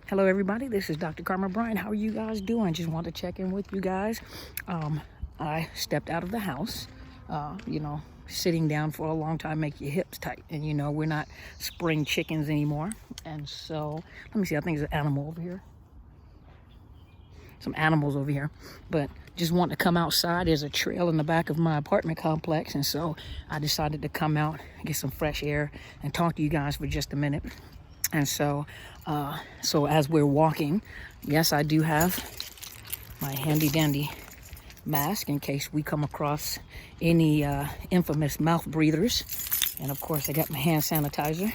Hello everybody, this is Dr. Karma Bryan. How are you guys doing? Just want to check in with you guys. I stepped out of the house. Sitting down for a long time make your hips tight. And we're not spring chickens anymore. And so, let me see, I think there's an animal over here. Some animals over here. But just want to come outside. There's a trail in the back of my apartment complex. And so I decided to come out, get some fresh air, and talk to you guys for just a minute. And so as we're walking, yes, I do have my handy dandy mask in case we come across any infamous mouth breathers. And of course I got my hand sanitizer,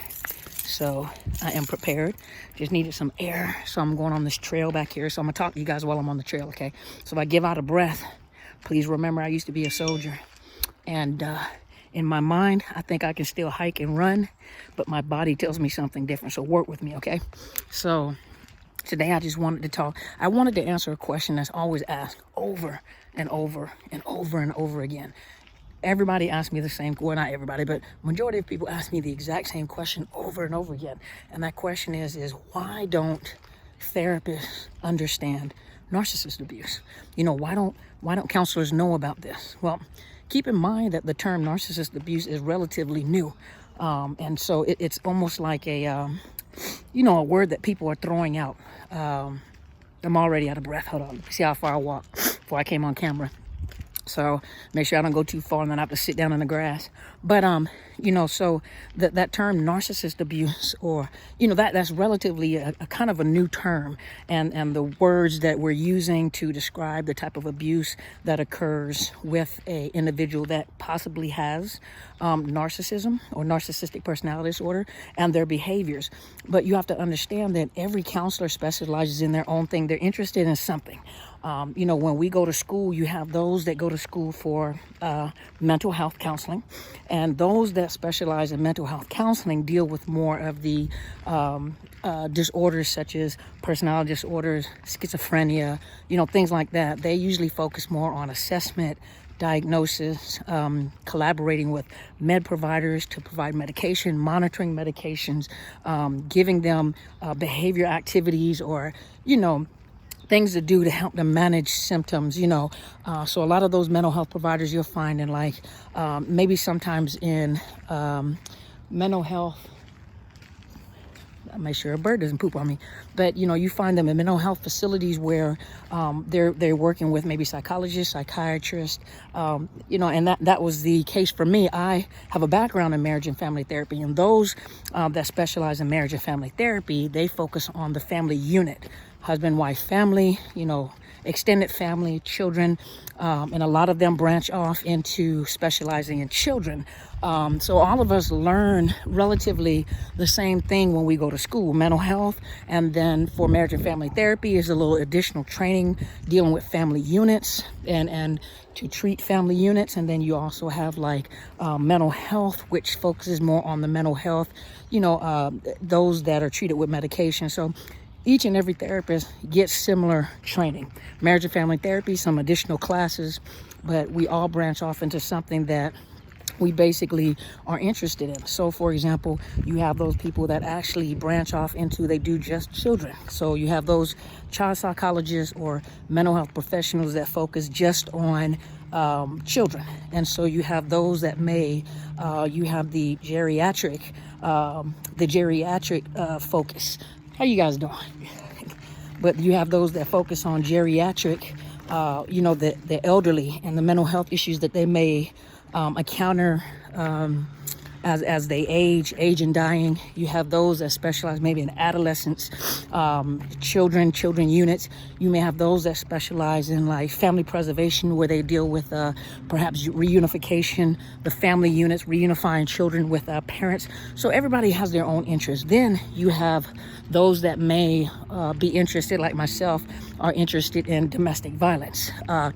so I am prepared. Just needed some air, so I'm going on this trail back here. So I'm gonna talk to you guys while I'm on the trail, okay? So if I give out a breath, please remember I used to be a soldier, and in my mind, I think I can still hike and run, but my body tells me something different. So work with me, okay? So today I just wanted to talk. I wanted to answer a question that's always asked over and over and over and over again. Everybody asks me the same, well, not everybody, but majority of people ask me the exact same question over and over again. And that question is why don't therapists understand narcissist abuse? Why don't counselors know about this? Well, keep in mind that the term narcissist abuse is relatively new. And so it's almost like a word that people are throwing out. I'm already out of breath. Hold on. See how far I walked before I came on camera. So make sure I don't go too far and then I have to sit down in the grass. But, so that term narcissist abuse, or, that's relatively a kind of a new term. And the words that we're using to describe the type of abuse that occurs with a individual that possibly has narcissism or narcissistic personality disorder and their behaviors. But you have to understand that every counselor specializes in their own thing. They're interested in something. When we go to school, you have those that go to school for mental health counseling, and those that specialize in mental health counseling deal with more of the disorders such as personality disorders, schizophrenia, things like that. They usually focus more on assessment, diagnosis, collaborating with med providers to provide medication, monitoring medications, giving them behavior activities, or, things to do to help them manage symptoms, So a lot of those mental health providers you'll find in maybe sometimes in mental health, I'll make sure a bird doesn't poop on me, but you find them in mental health facilities where they're working with maybe psychologists, psychiatrists, and that was the case for me. I have a background in marriage and family therapy, and those that specialize in marriage and family therapy, they focus on the family unit. Husband, wife, family, extended family, children, and a lot of them branch off into specializing in children. So all of us learn relatively the same thing when we go to school, mental health, and then for marriage and family therapy is a little additional training dealing with family units and to treat family units. And then you also have mental health, which focuses more on the mental health, those that are treated with medication. So each and every therapist gets similar training. Marriage and family therapy, some additional classes, but we all branch off into something that we basically are interested in. So for example, you have those people that actually branch off into, they do just children. So you have those child psychologists or mental health professionals that focus just on children. And so you have those that you have the geriatric focus. How you guys doing? But you have those that focus on geriatric, the elderly and the mental health issues that they may encounter as they age and dying. You have those that specialize maybe in adolescents, children units. You may have those that specialize in family preservation, where they deal with perhaps reunification, the family units, reunifying children with parents. So everybody has their own interests. Then you have those that may be interested, like myself, are interested in domestic violence,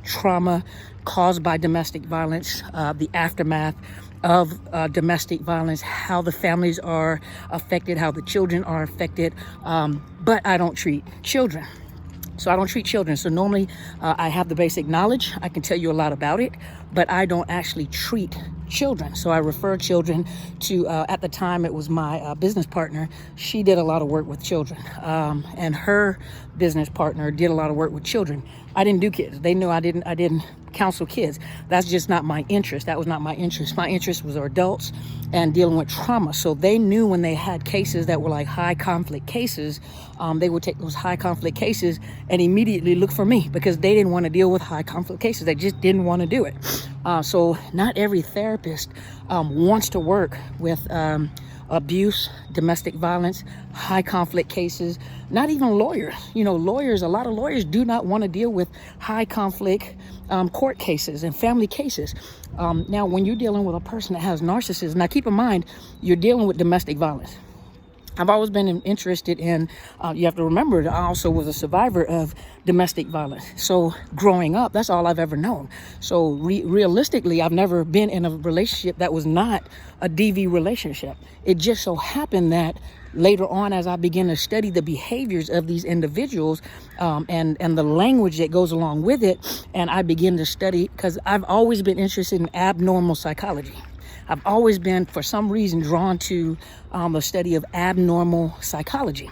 trauma caused by domestic violence, the aftermath of domestic violence, how the families are affected, how the children are affected. But I don't treat children. So I don't treat children. So normally I have the basic knowledge. I can tell you a lot about it, but I don't actually treat children. So I refer children to, at the time it was my business partner. She did a lot of work with children, and her business partner did a lot of work with children. I didn't do kids. They knew I didn't counsel kids. That's just not my interest. That was not my interest. My interest was adults and dealing with trauma. So they knew when they had cases that were like high conflict cases, they would take those high conflict cases and immediately look for me because they didn't want to deal with high conflict cases. They just didn't want to do it. So not every therapist wants to work with abuse, domestic violence, high conflict cases, not even lawyers. You know, lawyers, a lot of lawyers do not want to deal with high conflict court cases and family cases. Now, when you're dealing with a person that has narcissism, now keep in mind, you're dealing with domestic violence. I've always been interested in, you have to remember that I also was a survivor of domestic violence. So growing up, that's all I've ever known. So realistically, I've never been in a relationship that was not a DV relationship. It just so happened that later on, as I began to study the behaviors of these individuals and the language that goes along with it, and I began to study, because I've always been interested in abnormal psychology. I've always been, for some reason, drawn to the study of abnormal psychology.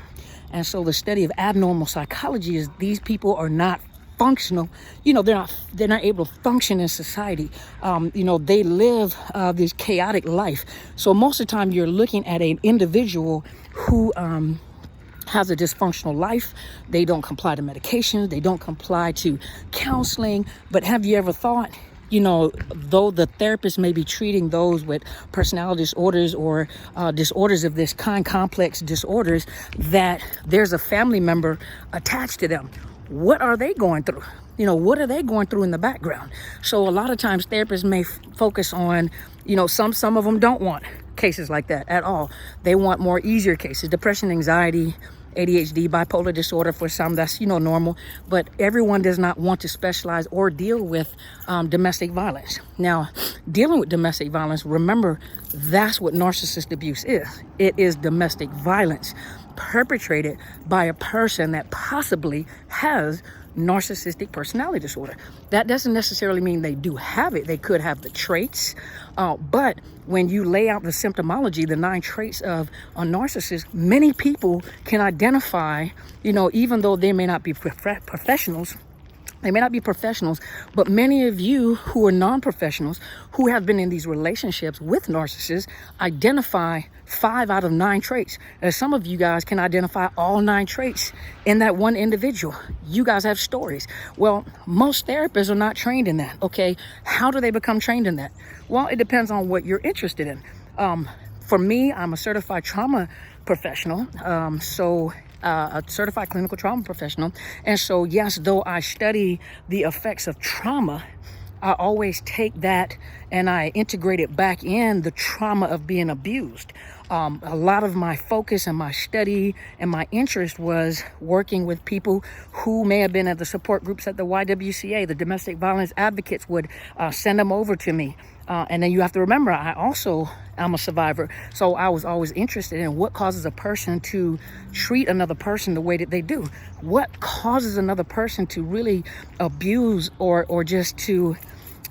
And so the study of abnormal psychology is these people are not functional. You know, they're not able to function in society. You know, they live this chaotic life. So most of the time you're looking at an individual who has a dysfunctional life. They don't comply to medications. They don't comply to counseling. But have you ever thought, you know, though the therapist may be treating those with personality disorders or disorders of this kind, complex disorders, that there's a family member attached to them? What are they going through? You know, what are they going through in the background? So a lot of times therapists may focus on, you know, some of them don't want cases like that at all. They want more easier cases, depression, anxiety, ADHD, bipolar disorder. For some, that's, you know, normal, but everyone does not want to specialize or deal with domestic violence. Now, dealing with domestic violence, remember, that's what narcissist abuse is. It is domestic violence perpetrated by a person that possibly has narcissistic personality disorder. That doesn't necessarily mean they do have it. They could have the traits, but when you lay out the symptomology, the 9 traits of a narcissist, many people can identify, you know, even though they may not be professionals. They may not be professionals, but many of you who are non-professionals who have been in these relationships with narcissists identify 5 out of 9 traits. And some of you guys can identify all 9 traits in that one individual. You guys have stories. Well, most therapists are not trained in that. Okay, how do they become trained in that? Well, it depends on what you're interested in. For me, I'm a certified trauma professional. A certified clinical trauma professional. And so, yes, though I study the effects of trauma, I always take that and I integrate it back in the trauma of being abused. A lot of my focus and my study and my interest was working with people who may have been at the support groups at the YWCA. The domestic violence advocates would send them over to me. And then you have to remember, I also am a survivor. So I was always interested in what causes a person to treat another person the way that they do. What causes another person to really abuse or just to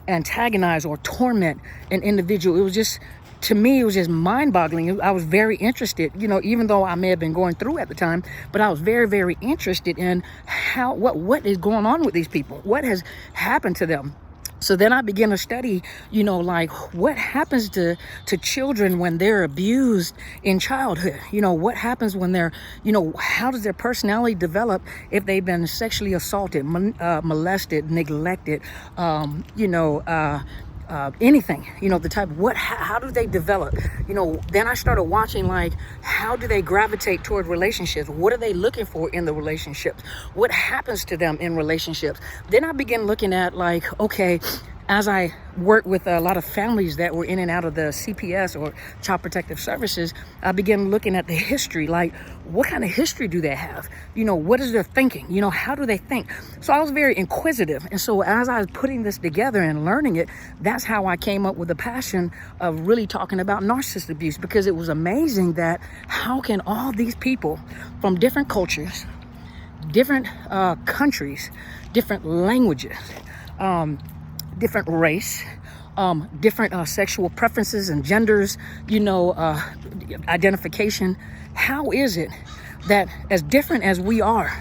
antagonize or torment an individual. It was just, to me, it was just mind-boggling. I was very interested, you know, even though I may have been going through at the time, but I was very, very interested in what is going on with these people. What has happened to them? So then I began to study, you know, like what happens to children when they're abused in childhood? You know, what happens when they're, you know, how does their personality develop if they've been sexually assaulted, molested, neglected, anything, you know, the type, how do they develop? You know, then I started watching, like, how do they gravitate toward relationships? What are they looking for in the relationships? What happens to them in relationships? Then I began looking at, like, okay, as I worked with a lot of families that were in and out of the CPS or Child Protective Services, I began looking at the history, like what kind of history do they have? You know, what is their thinking? You know, how do they think? So I was very inquisitive. And so as I was putting this together and learning it, that's how I came up with the passion of really talking about narcissist abuse, because it was amazing that how can all these people from different cultures, different countries, different languages, different race, different sexual preferences and genders, identification. How is it that as different as we are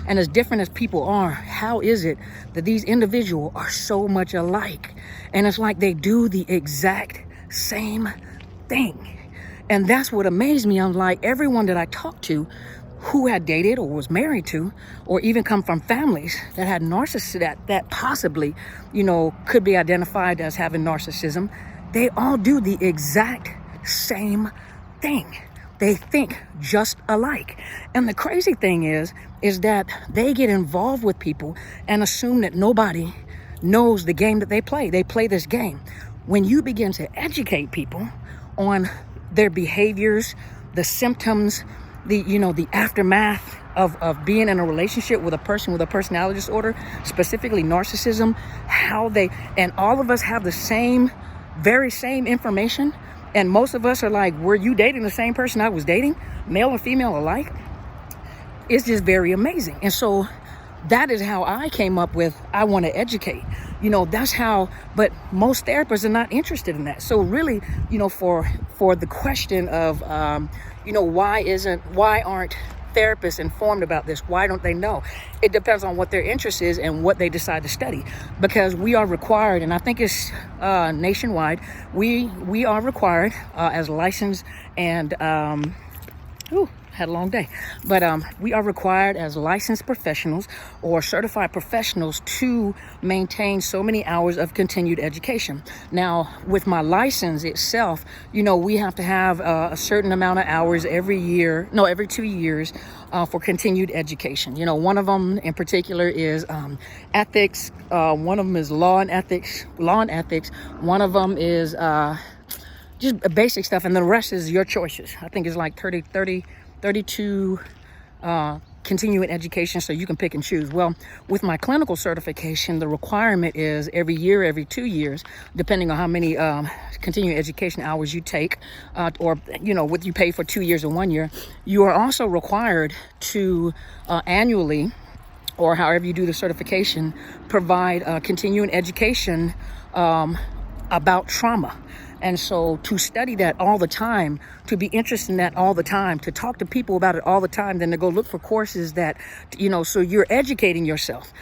and as different as people are, how is it that these individuals are so much alike? And it's like they do the exact same thing. And that's what amazed me. I'm like, everyone that I talked to who had dated or was married to, or even come from families that had narcissists that possibly, could be identified as having narcissism, they all do the exact same thing. They think just alike. And the crazy thing is that they get involved with people and assume that nobody knows the game that they play. They play this game. When you begin to educate people on their behaviors, the symptoms, the aftermath of being in a relationship with a person with a personality disorder, specifically narcissism, and all of us have the very same information. And most of us are like, were you dating the same person I was dating? Male and female alike? It's just very amazing. And so that is how I came up with, I want to educate. That's how, but most therapists are not interested in that. So really, for the question of, why aren't therapists informed about this? Why don't they know? It depends on what their interest is and what they decide to study, because we are required, and I think it's nationwide, we are required as licensed and had a long day, but we are required as licensed professionals or certified professionals to maintain so many hours of continued education. Now, with my license itself, we have to have a certain amount of hours every 2 years for continued education. One of them in particular is ethics. One of them is law and ethics. One of them is just basic stuff, and the rest is your choices. I think it's like 32 continuing education, so you can pick and choose. Well, with my clinical certification, the requirement is every 2 years, depending on how many continuing education hours you take, or what you pay for 2 years and 1 year. You are also required to annually, or however you do the certification, provide continuing education about trauma. And so to study that all the time, to be interested in that all the time, to talk to people about it all the time, then to go look for courses that, so you're educating yourself.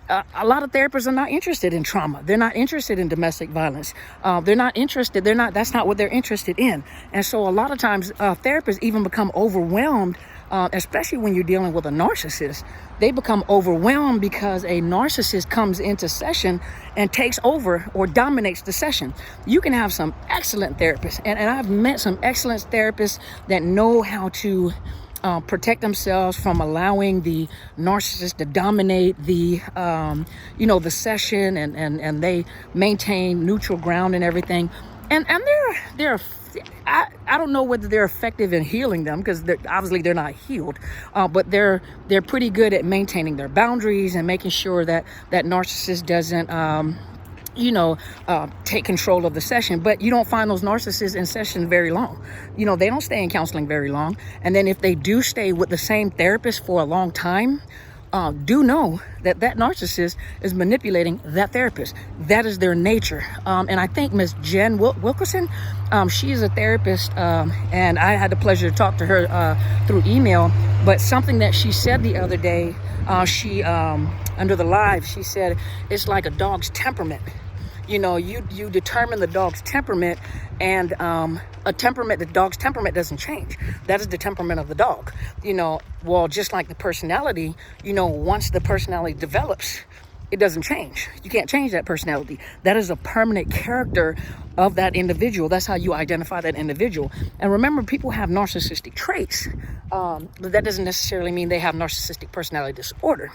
A lot of therapists are not interested in trauma. They're not interested in domestic violence. That's not what they're interested in. And so a lot of times therapists even become overwhelmed, especially when you're dealing with a narcissist. They become overwhelmed because a narcissist comes into session and takes over or dominates the session. You can have some excellent therapists, and I've met some excellent therapists that know how to protect themselves from allowing the narcissist to dominate the session, and they maintain neutral ground and everything. And they're I don't know whether they're effective in healing them, because obviously they're not healed, but they're pretty good at maintaining their boundaries and making sure that narcissist doesn't take control of the session. But you don't find those narcissists in session very long. They don't stay in counseling very long. And then if they do stay with the same therapist for a long time, do know that narcissist is manipulating that therapist. That is their nature. And I think Miss Jen Wilkerson, she is a therapist, and I had the pleasure to talk to her through email. But something that she said the other day, she under the live, she said it's like a dog's temperament. You determine the dog's temperament, and the dog's temperament doesn't change. That is the temperament of the dog. Just like the personality, once the personality develops, it doesn't change. You can't change that personality. That is a permanent character of that individual. That's how you identify that individual. And remember, people have narcissistic traits, but that doesn't necessarily mean they have narcissistic personality disorder.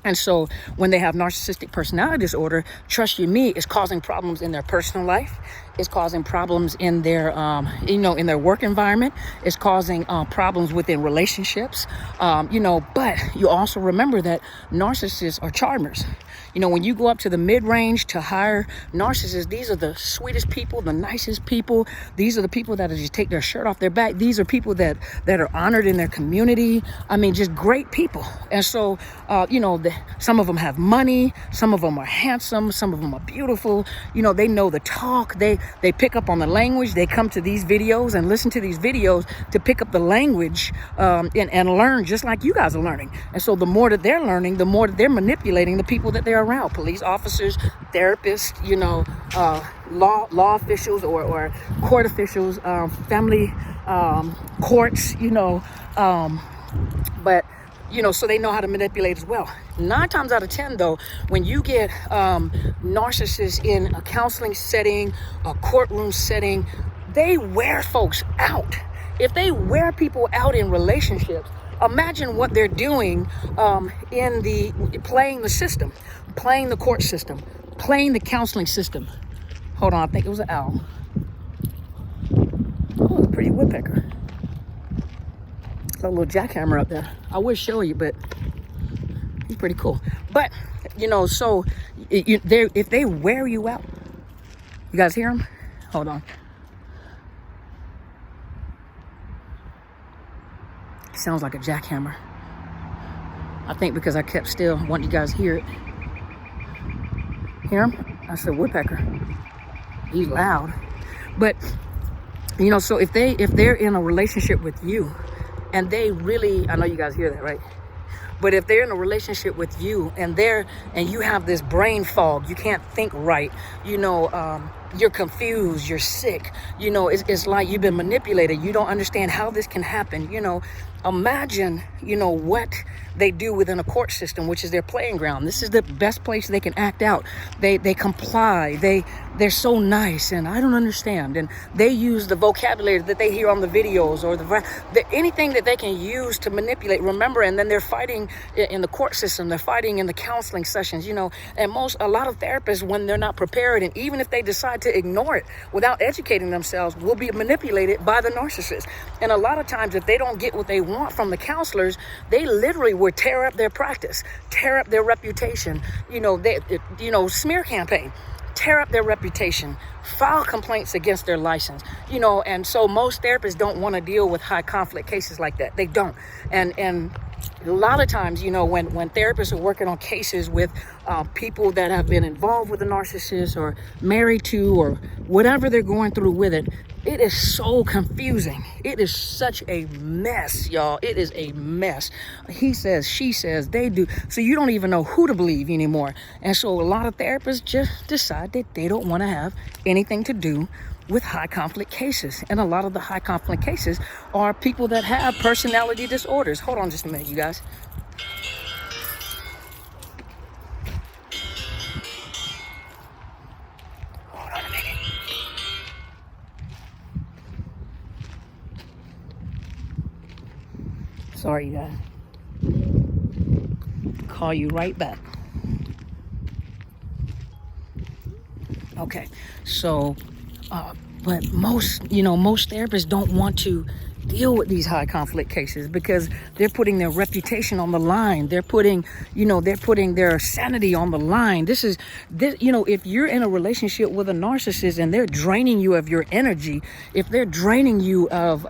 And so when they have narcissistic personality disorder, trust you me, it's causing problems in their personal life. It's causing problems in their, in their work environment. It's causing problems within relationships, but you also remember that narcissists are charmers. When you go up to the mid-range to higher narcissists, these are the sweetest people, the nicest people. These are the people that just take their shirt off their back. These are people that are honored in their community. I mean, just great people. And so, some of them have money. Some of them are handsome. Some of them are beautiful. They know the talk. They pick up on the language. They come to these videos and listen to these videos to pick up the language and learn just like you guys are learning. And so the more that they're learning, the more that they're manipulating the people that they're around. Police officers, therapists, law officials or court officials, family courts, but so they know how to manipulate as well. 9 times out of 10, though, when you get narcissists in a counseling setting, a courtroom setting, they wear folks out. If they wear people out in relationships, imagine what they're doing playing the system, playing the court system, playing the counseling system. Hold on, I think it was an owl. Oh, it's a pretty woodpecker. Got a little jackhammer up there. I would show you, but he's pretty cool. But, so if they wear you out, you guys hear him? Hold on. Sounds like a jackhammer. I think because I kept still. I want you guys to hear it. Hear him? That's a woodpecker. He's loud. But, so if they're in a relationship with you, and they really, I know you guys hear that, right? But if they're in a relationship with you and you have this brain fog, you can't think right, you're confused, you're sick, it's like you've been manipulated. You don't understand how this can happen. Imagine, what they do within a court system, which is their playing ground. This is the best place they can act out. They comply. They're so nice, and I don't understand. And they use the vocabulary that they hear on the videos or anything that they can use to manipulate. Remember, and then they're fighting in the court system. They're fighting in the counseling sessions, and a lot of therapists, when they're not prepared, and even if they decide to ignore it without educating themselves, will be manipulated by the narcissist. And a lot of times, if they don't get what they want from the counselors, they literally would tear up their practice, tear up their reputation, smear campaign, tear up their reputation, file complaints against their license, and so most therapists don't want to deal with high conflict cases like that. They don't. And a lot of times, when therapists are working on cases with people that have been involved with a narcissist or married to or whatever they're going through with it, it is so confusing. It is such a mess, y'all. It is a mess. He says, she says, they do. So you don't even know who to believe anymore. And so a lot of therapists just decide that they don't want to have anything to do with high conflict cases. And a lot of the high conflict cases are people that have personality disorders. Hold on just a minute, you guys. Hold on a minute. Sorry, you guys. Call you right back. Okay, so but most therapists don't want to deal with these high conflict cases because they're putting their reputation on the line. They're putting their sanity on the line. If you're in a relationship with a narcissist and they're draining you of your energy, if they're draining you of,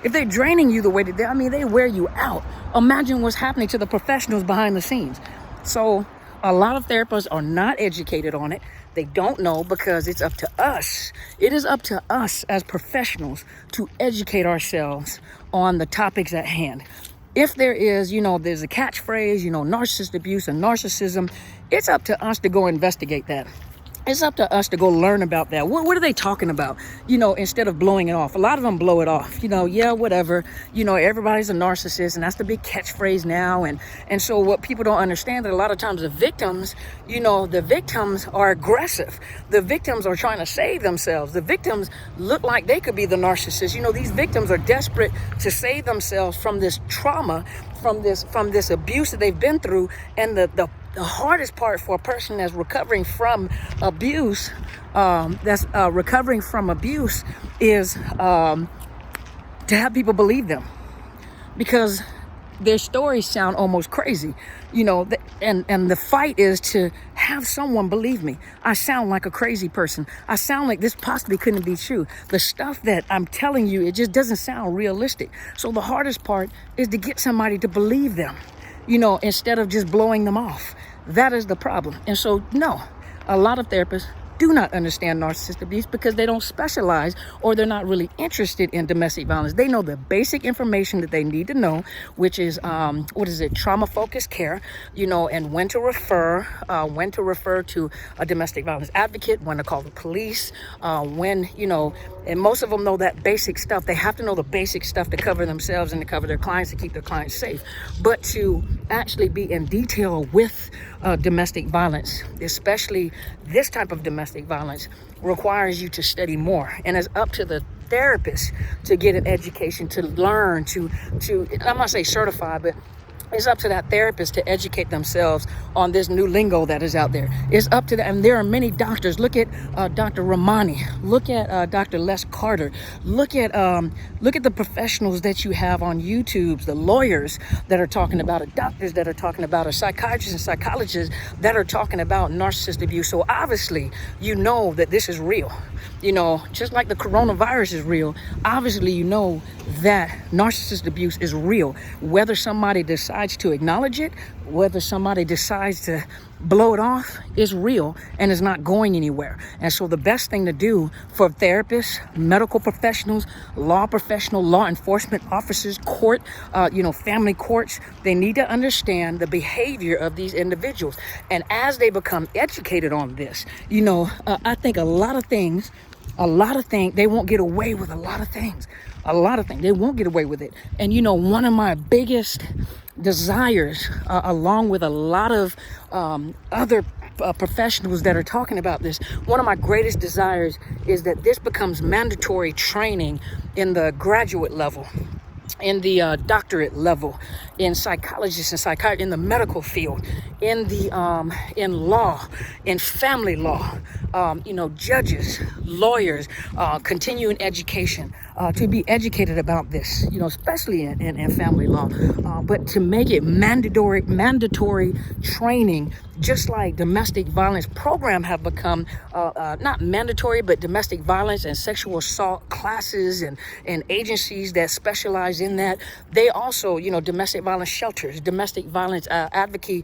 if they're draining you the way that they wear you out. Imagine what's happening to the professionals behind the scenes. So a lot of therapists are not educated on it. They don't know because it's up to us. It is up to us as professionals to educate ourselves on the topics at hand. If there is, there's a catchphrase, narcissist abuse and narcissism, it's up to us to go investigate that. It's up to us to go learn about that. What are they talking about? Instead of blowing it off. A lot of them blow it off. Yeah, whatever. Everybody's a narcissist, and that's the big catchphrase now. And so what people don't understand that a lot of times the victims are aggressive. The victims are trying to save themselves. The victims look like they could be the narcissist. These victims are desperate to save themselves from this trauma, from this abuse that they've been through, and the the hardest part for a person that's recovering from abuse, is to have people believe them, because their stories sound almost crazy, and the fight is to have someone believe me. I sound like a crazy person. I sound like this possibly couldn't be true. The stuff that I'm telling you, it just doesn't sound realistic. So the hardest part is to get somebody to believe them, instead of just blowing them off. That is the problem. And so, no, a lot of therapists do not understand narcissist abuse because they don't specialize, or they're not really interested in domestic violence. They know the basic information that they need to know, which is, trauma-focused care, and when to refer to a domestic violence advocate, when to call the police, and most of them know that basic stuff. They have to know the basic stuff to cover themselves and to cover their clients, to keep their clients safe. But to actually be in detail with domestic violence, especially this type of domestic violence, requires you to study more. And it's up to the therapist to get an education, to learn, to I'm not say certify, but it's up to that therapist to educate themselves on this new lingo that is out there. It's up to them. And there are many doctors. Look at Dr. Ramani. Look at Dr. Les Carter. Look at the professionals that you have on YouTube, the lawyers that are talking about it, doctors that are talking about it, psychiatrists and psychologists that are talking about narcissist abuse. So obviously, you know that this is real. Just like the coronavirus is real, obviously you know that narcissist abuse is real. Whether somebody decides to acknowledge it, whether somebody decides to blow it off, is real and is not going anywhere. And so the best thing to do for therapists, medical professionals, law enforcement officers, court, family courts, they need to understand the behavior of these individuals. And as they become educated on this, I think a lot of things, they won't get away with a lot of things. They won't get away with it. And one of my biggest desires, along with a lot of other professionals that are talking about this, one of my greatest desires is that this becomes mandatory training in the graduate level, in the doctorate level, in psychologists and psychiatry, in the medical field, in law, in family law, judges, lawyers, continuing education, to be educated about this, especially in family law, but to make it mandatory training, just like domestic violence program have become not mandatory, but domestic violence and sexual assault classes and agencies that specialize in that. They also, domestic violence shelters, domestic violence advocacy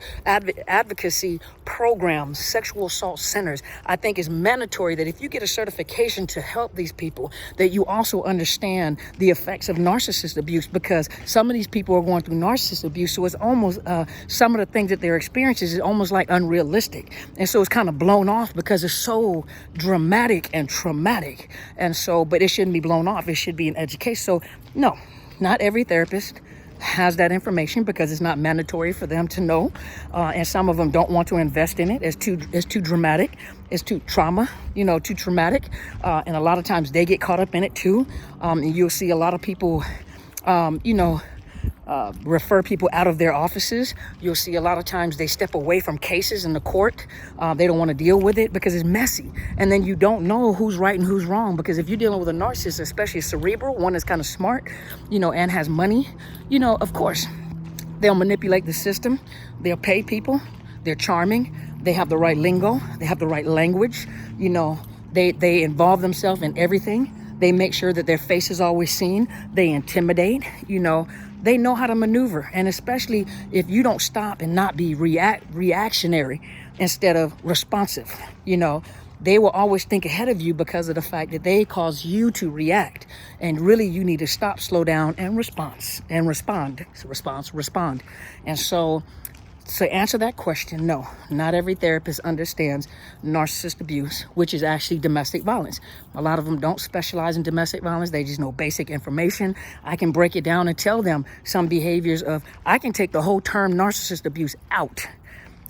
programs, sexual assault centers. I think it's mandatory that if you get a certification to help these people, that you also understand the effects of narcissist abuse, because some of these people are going through narcissist abuse. So it's almost some of the things that they're experiencing is almost like unrealistic. And so it's kind of blown off because it's so dramatic and traumatic. And so, but it shouldn't be blown off. It should be an education. So no, not every therapist has that information because it's not mandatory for them to know. And some of them don't want to invest in it. It's too dramatic. It's too too traumatic. And a lot of times they get caught up in it too. And you'll see a lot of people, refer people out of their offices. You'll see a lot of times they step away from cases in the court. They don't want to deal with it because it's messy. And then you don't know who's right and who's wrong, because if you're dealing with a narcissist, especially a cerebral, one that's kind of smart, and has money, of course, they'll manipulate the system. They'll pay people. They're charming. They have the right lingo. They have the right language. They involve themselves in everything. They make sure that their face is always seen. They intimidate, they know how to maneuver. And especially if you don't stop and not be reactionary instead of responsive, they will always think ahead of you because of the fact that they cause you to react. And really you need to stop, slow down, and respond. And so, to answer that question, no, not every therapist understands narcissist abuse, which is actually domestic violence. A lot of them don't specialize in domestic violence. They just know basic information. I can break it down and tell them some behaviors I can take the whole term narcissist abuse out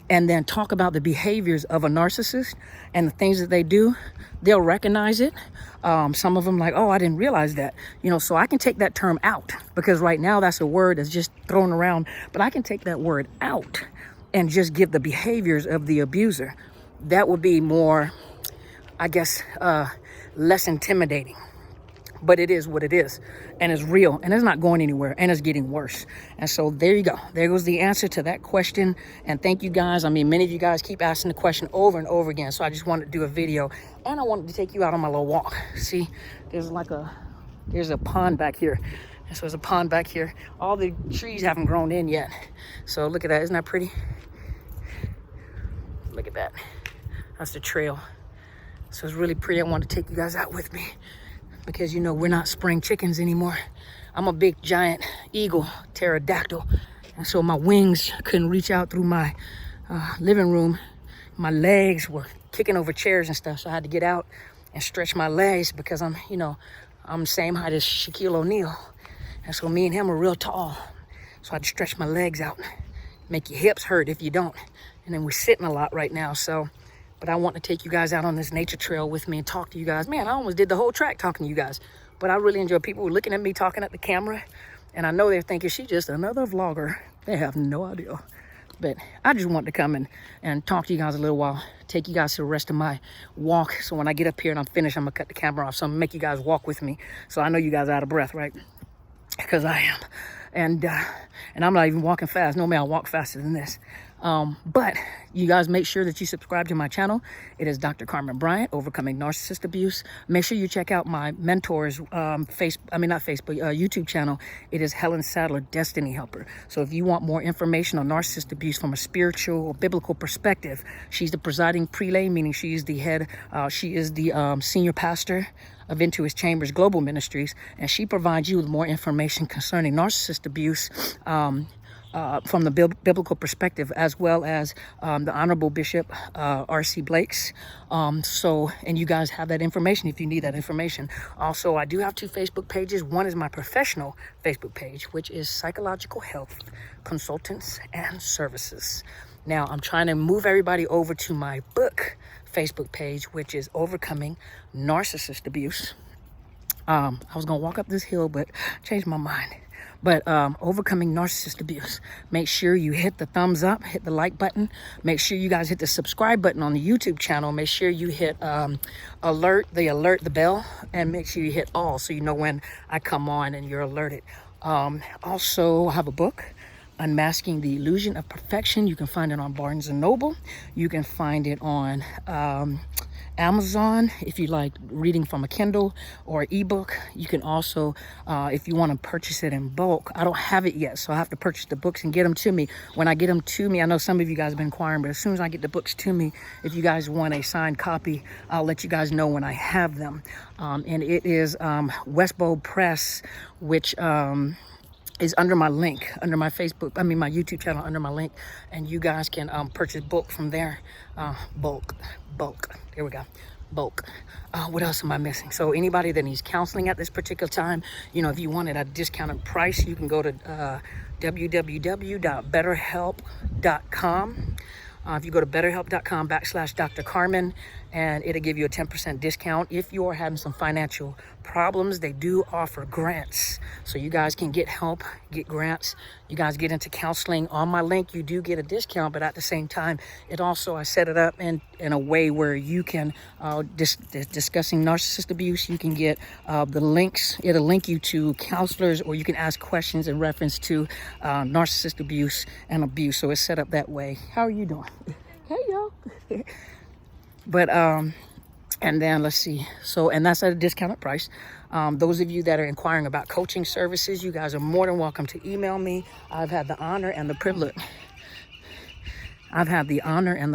and then talk about the behaviors of a narcissist and the things that they do. They'll recognize it. Some of them like, oh, I didn't realize that. So I can take that term out because right now that's a word that's just thrown around. But I can take that word out and just give the behaviors of the abuser. That would be more, I guess, less intimidating. But it is what it is, and it's real, and it's not going anywhere, and it's getting worse. And so there you go. There goes the answer to that question. And thank you guys. I mean, many of you guys keep asking the question over and over again. So I just wanted to do a video, and I wanted to take you out on my little walk. See, there's a pond back here. And so there's a pond back here. All the trees haven't grown in yet. So look at that. Isn't that pretty? Look at that. That's the trail. So it's really pretty. I want to take you guys out with me, because, you know, we're not spring chickens anymore. I'm a big, giant eagle, pterodactyl. And so my wings couldn't reach out through my living room. My legs were kicking over chairs and stuff. So I had to get out and stretch my legs, because I'm the same height as Shaquille O'Neal. And so me and him are real tall. So I had to stretch my legs out. Make your hips hurt if you don't. And then we're sitting a lot right now. So, but I want to take you guys out on this nature trail with me and talk to you guys. Man, I almost did the whole track talking to you guys. But I really enjoy people looking at me talking at the camera. And I know they're thinking she's just another vlogger. They have no idea. But I just want to come and talk to you guys a little while. Take you guys to the rest of my walk. So when I get up here and I'm finished, I'm going to cut the camera off. So I'm going to make you guys walk with me. So I know you guys are out of breath, right? Because I am. And I'm not even walking fast. Normally I'll walk faster than this. But you guys make sure that you subscribe to my channel. It is Dr. Carmen Bryant, Overcoming Narcissist Abuse. Make sure you check out my mentor's YouTube channel. It is Helen Sadler, Destiny Helper. So if you want more information on narcissist abuse from a spiritual or biblical perspective, she's the presiding prelate, meaning she's the head. She is the senior pastor of Into His Chambers Global Ministries, and she provides you with more information concerning narcissist abuse from the biblical perspective, as well as the Honorable Bishop R.C. Blake's. And you guys have that information if you need that information. Also, I do have 2 Facebook pages. One is my professional Facebook page, which is Psychological Health Consultants and Services. Now, I'm trying to move everybody over to my book Facebook page, which is Overcoming Narcissist Abuse. I was going to walk up this hill, but changed my mind. But Overcoming Narcissist Abuse. Make sure you hit the thumbs up, hit the like button. Make sure you guys hit the subscribe button on the YouTube channel. Make sure you hit the bell, and make sure you hit all so you know when I come on and you're alerted. Also, I have a book, Unmasking the Illusion of Perfection. You can find it on Barnes & Noble. You can find it on Amazon if you like reading from a Kindle or ebook. You can also, if you want to purchase it in bulk. I don't have it yet, so I have to purchase the books and get them to me. When I get them to me, I know some of you guys have been inquiring, but as soon as I get the books to me, if you guys want a signed copy, I'll let you guys know when I have them. And it is Westbow Press, which is under my link, under my Facebook, my YouTube channel, under my link, and you guys can purchase bulk from there. Bulk, there we go, bulk. What else am I missing? So anybody that needs counseling at this particular time, you know, if you want it at a discounted price, you can go to www.betterhelp.com. If you go to betterhelp.com/Dr. Carmen, and it'll give you a 10% discount. If you're having some financial problems, they do offer grants. So you guys can get help, get grants. You guys get into counseling. On my link, you do get a discount, but at the same time, it also, I set it up in a way where you can, discussing narcissist abuse, you can get the links. It'll link you to counselors, or you can ask questions in reference to narcissist abuse and abuse. So it's set up that way. How are you doing? Hey, y'all. But, and then let's see. So, and that's at a discounted price. Those of you that are inquiring about coaching services, you guys are more than welcome to email me. I've had the honor and the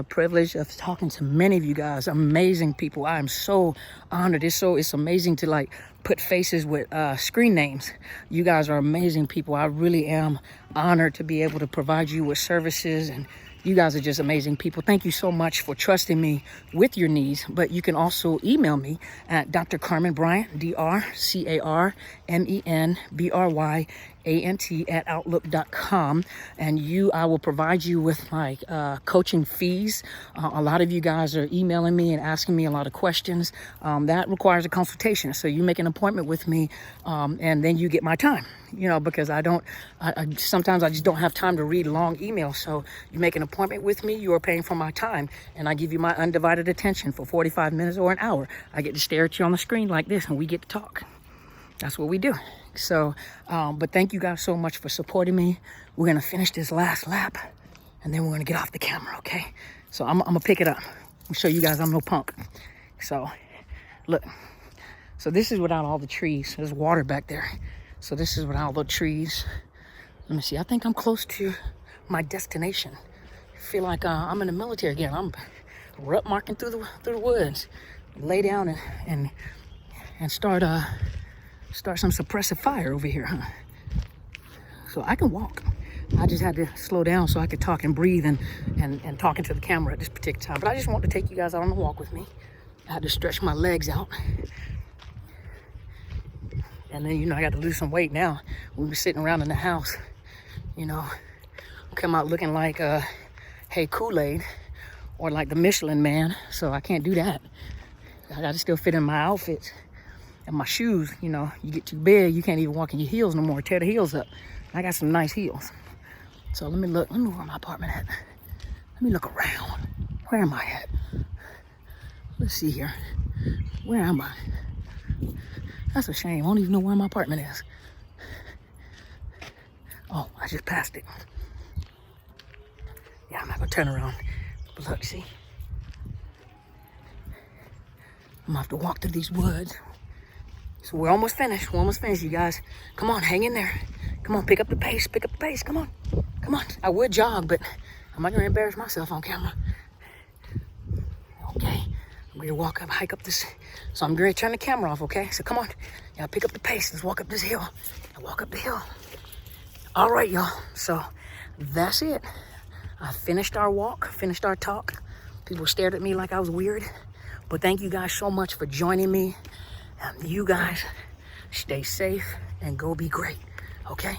privilege of talking to many of you guys, amazing people. I am so honored. It's amazing to like put faces with screen names. You guys are amazing people. I really am honored to be able to provide you with services, and you guys are just amazing people. Thank you so much for trusting me with your needs. But you can also email me at Dr. Carmen Bryant, DrCarmenBryan ant@outlook.com, and I will provide you with my coaching fees. A lot of you guys are emailing me and asking me a lot of questions. That requires a consultation. So you make an appointment with me, and then you get my time, because I sometimes I just don't have time to read long emails. So you make an appointment with me, you are paying for my time, and I give you my undivided attention for 45 minutes or an hour. I get to stare at you on the screen like this, and we get to talk. That's what we do. So, but thank you guys so much for supporting me. We're going to finish this last lap, and then we're going to get off the camera, okay? So I'm going to pick it up. I'll show you guys I'm no punk. So, look. So this is without all the trees. There's water back there. So this is without all the trees. Let me see. I think I'm close to my destination. I feel like I'm in the military again. I'm rut marking through the woods. Lay down and start some suppressive fire over here, huh? So I can walk. I just had to slow down so I could talk and breathe and talk into the camera at this particular time. But I just want to take you guys out on a walk with me. I had to stretch my legs out. And then, I got to lose some weight now. We'll be sitting around in the house, come out looking like, hey, Kool-Aid, or like the Michelin Man. So I can't do that. I got to still fit in my outfits. And my shoes, you get too big, you can't even walk in your heels no more. Tear the heels up. I got some nice heels. So let me look. Let me know where my apartment at. Let me look around. Where am I at? Let's see here. Where am I? That's a shame. I don't even know where my apartment is. Oh, I just passed it. Yeah, I'm not gonna turn around. But look, see? I'm gonna have to walk through these woods. So we're almost finished. We're almost finished, you guys. Come on, hang in there. Come on, pick up the pace. Pick up the pace. Come on. Come on. I would jog, but I'm not going to embarrass myself on camera. Okay. I'm going to walk up, hike up this. So I'm going to turn the camera off, okay? So come on. Y'all pick up the pace. Let's walk up this hill. And walk up the hill. All right, y'all. So that's it. I finished our walk, finished our talk. People stared at me like I was weird. But thank you guys so much for joining me. You guys stay safe and go be great, okay?